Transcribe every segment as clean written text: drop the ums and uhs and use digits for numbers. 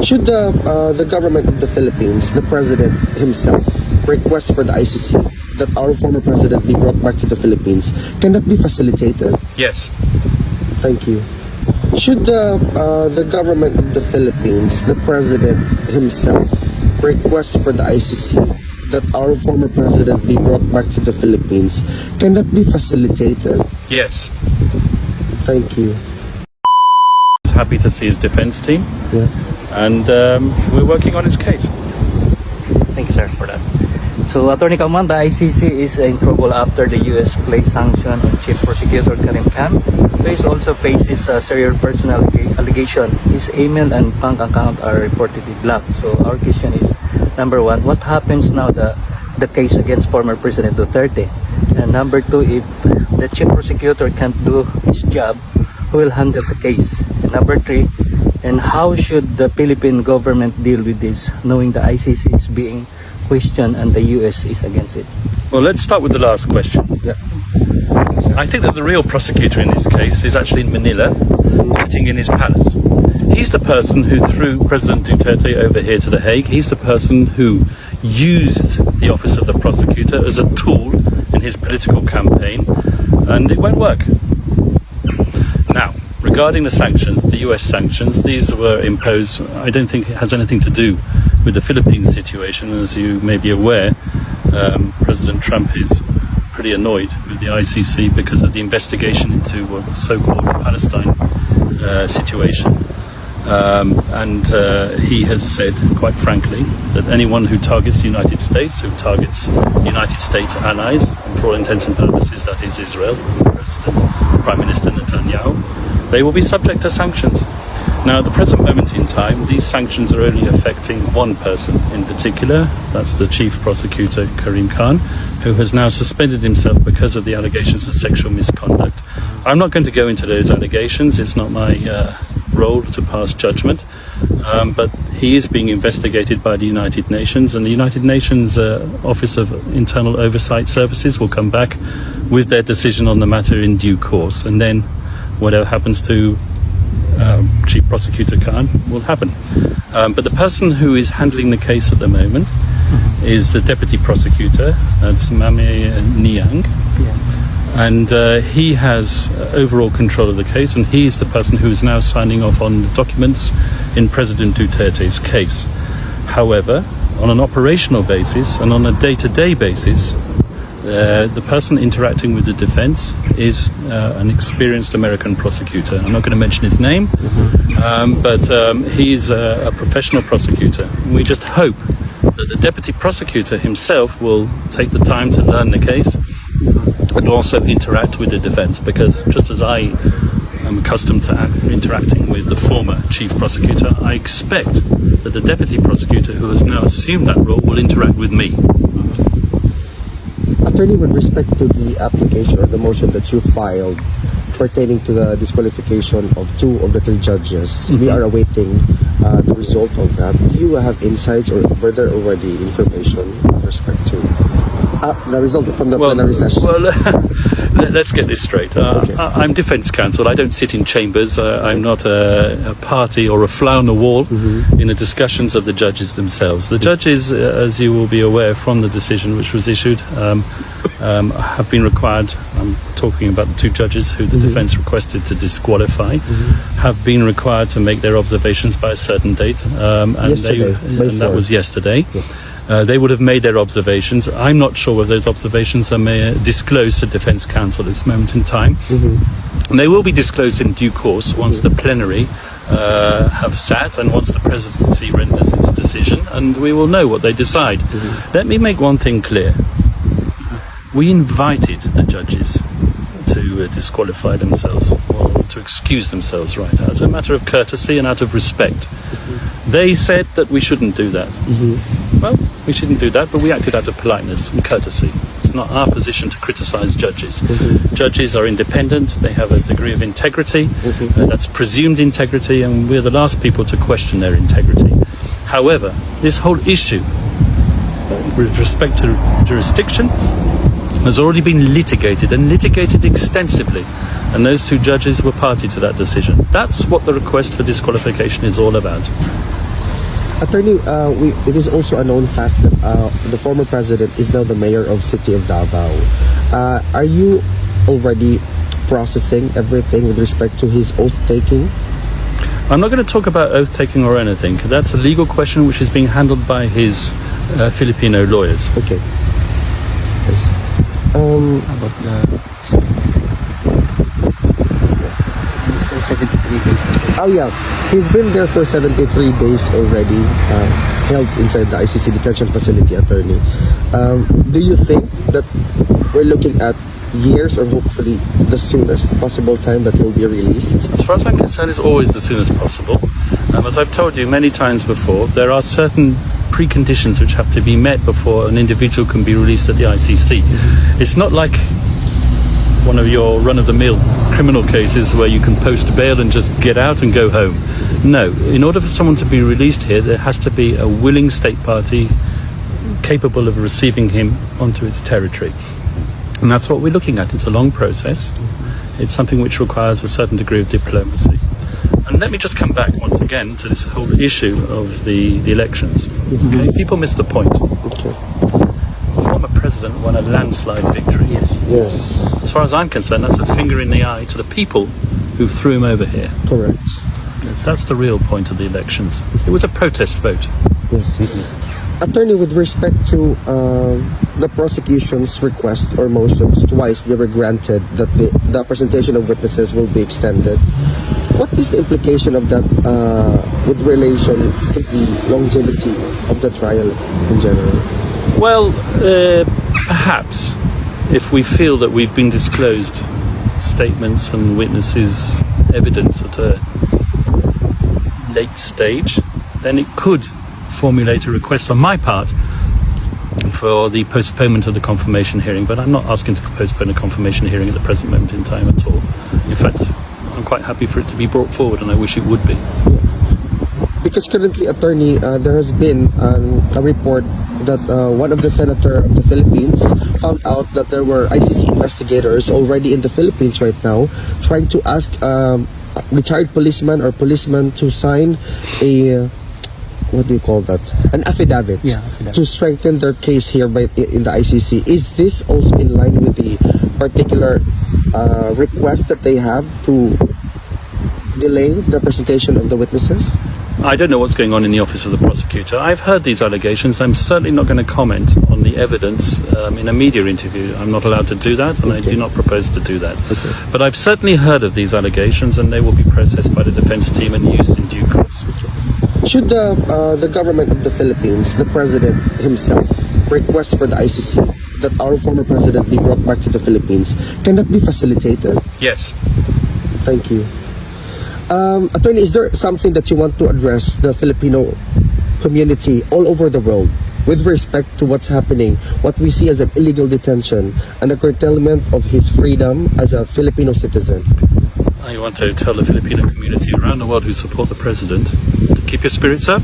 Should the government of the Philippines, the president himself, request for the ICC that our former president be brought back to the Philippines, can that be facilitated? Yes. Thank you. Should the government of the Philippines, the president himself, request for the ICC that our former president be brought back to the Philippines, can that be facilitated? Yes. Thank you. He's happy to see his defense team. Yeah. And we're working on his case. Thank you, sir, for that. So, Attorney Kaufffman, the ICC is in trouble after the U.S. placed sanction on Chief Prosecutor Karim Khan, who also faces a serious personal allegation. His email and bank account are reportedly blocked. So, our question is, number one, what happens now the case against former President Duterte? And number two, if the Chief Prosecutor can't do his job, who will handle the case? And number three, and how should the Philippine government deal with this, knowing the ICC is being questioned and the US is against it? Well, let's start with the last question. Yeah. I think that the real prosecutor in this case is actually in Manila, sitting in his palace. He's the person who threw President Duterte over here to The Hague. He's the person who used the office of the prosecutor as a tool in his political campaign, and it won't work. Now, regarding the sanctions, the US sanctions, these were imposed, I don't think it has anything to do with the Philippines situation. As you may be aware, President Trump is pretty annoyed with the ICC because of the investigation into the so-called Palestine situation. And he has said, quite frankly, that anyone who targets the United States, who targets United States allies, and for all intents and purposes that is Israel, President, Prime Minister Netanyahu, they will be subject to sanctions. Now, at the present moment in time, these sanctions are only affecting one person in particular. That's the Chief Prosecutor, Karim Khan, who has now suspended himself because of the allegations of sexual misconduct. I'm not going to go into those allegations. It's not my role to pass judgment. But he is being investigated by the United Nations, and the United Nations Office of Internal Oversight Services will come back with their decision on the matter in due course. And then whatever happens to Chief Prosecutor Khan will happen. But the person who is handling the case at the moment is the Deputy Prosecutor, that's Mame Niang. Yeah. And he has overall control of the case, and he's the person who is now signing off on the documents in President Duterte's case. However, on an operational basis and on a day-to-day basis, the person interacting with the defense is an experienced American prosecutor. I'm not going to mention his name, but he's a professional prosecutor. We just hope that the deputy prosecutor himself will take the time to learn the case and also interact with the defense, because just as I am accustomed to interacting with the former chief prosecutor, I expect that the deputy prosecutor who has now assumed that role will interact with me. Attorney, with respect to the application or the motion that you filed pertaining to the disqualification of 2 of the 3 judges, we are awaiting the result of that. Do you have insights, or were there already information with respect to the result from the plenary session? Well, let's get this straight. Okay. I'm defense counsel. I don't sit in chambers. I'm not a party or a fly on the wall in the discussions of the judges themselves. The judges, as you will be aware from the decision which was issued, have been required, I'm talking about the 2 judges who the defense requested to disqualify, have been required to make their observations by a certain date, and that was yesterday. Yeah. They would have made their observations. I'm not sure whether those observations are disclosed to Defence Counsel at this moment in time. And they will be disclosed in due course once the plenary have sat and once the presidency renders its decision, and we will know what they decide. Let me make one thing clear. We invited the judges to disqualify themselves, or to excuse themselves, right, as a matter of courtesy and out of respect. They said that we shouldn't do that. Well, we shouldn't do that, but we acted out of politeness and courtesy. It's not our position to criticise judges. Judges are independent, they have a degree of integrity, that's presumed integrity, and we're the last people to question their integrity. However, this whole issue with respect to jurisdiction has already been litigated, and litigated extensively, and those 2 judges were party to that decision. That's what the request for disqualification is all about. Attorney, it is also a known fact that the former president is now the mayor of City of Davao. Are you already processing everything with respect to his oath taking? I'm not going to talk about oath taking or anything. That's a legal question which is being handled by his Filipino lawyers. Okay. Yes. About the 73 days. Oh yeah, he's been there for 73 days already, held inside the ICC detention facility, attorney. Do you think that we're looking at years or hopefully the soonest possible time that he'll be released? As far as I'm concerned, it's always the soonest possible. As I've told you many times before, there are certain preconditions which have to be met before an individual can be released at the ICC. It's not like one of your run-of-the-mill criminal cases where you can post bail and just get out and go home. No, in order for someone to be released here, there has to be a willing state party capable of receiving him onto its territory. And that's what we're looking at. It's a long process. It's something which requires a certain degree of diplomacy. And let me just come back once again to this whole issue of the elections. Okay? People miss the point. Okay. The former president won a landslide victory. Yes. As far as I'm concerned, that's a finger in the eye to the people who threw him over here. Correct. That's the real point of the elections. It was a protest vote. Yes. Attorney, with respect to the prosecution's request or motions, twice they were granted that the presentation of witnesses will be extended. What is the implication of that with relation to the longevity of the trial in general? Well, perhaps if we feel that we've been disclosed statements and witnesses' evidence at a late stage, then it could formulate a request on my part for the postponement of the confirmation hearing, but I'm not asking to postpone a confirmation hearing at the present moment in time at all. In fact, I'm quite happy for it to be brought forward, and I wish it would be. Because currently, attorney, there has been a report that one of the senator of the Philippines found out that there were ICC investigators already in the Philippines right now trying to ask retired policemen or policemen to sign a what do you call that? An affidavit, affidavit. to strengthen their case here in the ICC. Is this also in line with the particular request that they have to delay the presentation of the witnesses? I don't know what's going on in the office of the prosecutor. I've heard these allegations. I'm certainly not going to comment on the evidence in a media interview. I'm not allowed to do that, and I do not propose to do that. Okay. But I've certainly heard of these allegations, and they will be processed by the defense team and used in due course. Should the government of the Philippines, the president himself, request for the ICC that our former president be brought back to the Philippines, can that be facilitated? Yes. Thank you. Attorney, is there something that you want to address the Filipino community all over the world with respect to what's happening, what we see as an illegal detention and the curtailment of his freedom as a Filipino citizen? I want to tell the Filipino community around the world who support the president to keep your spirits up,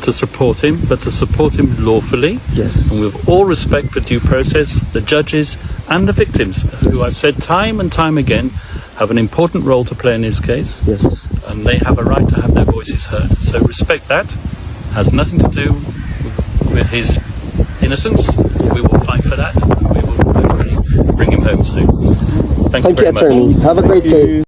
to support him, but to support him lawfully. Yes. And with all respect for due process, the judges and the victims, who I've said time and time again have an important role to play in this case. Yes. And they have a right to have their voices heard. So respect that. Has nothing to do with his innocence. We will fight for that. We will hopefully bring him home soon. Thank you Thank you, very much. attorney. Have a great day.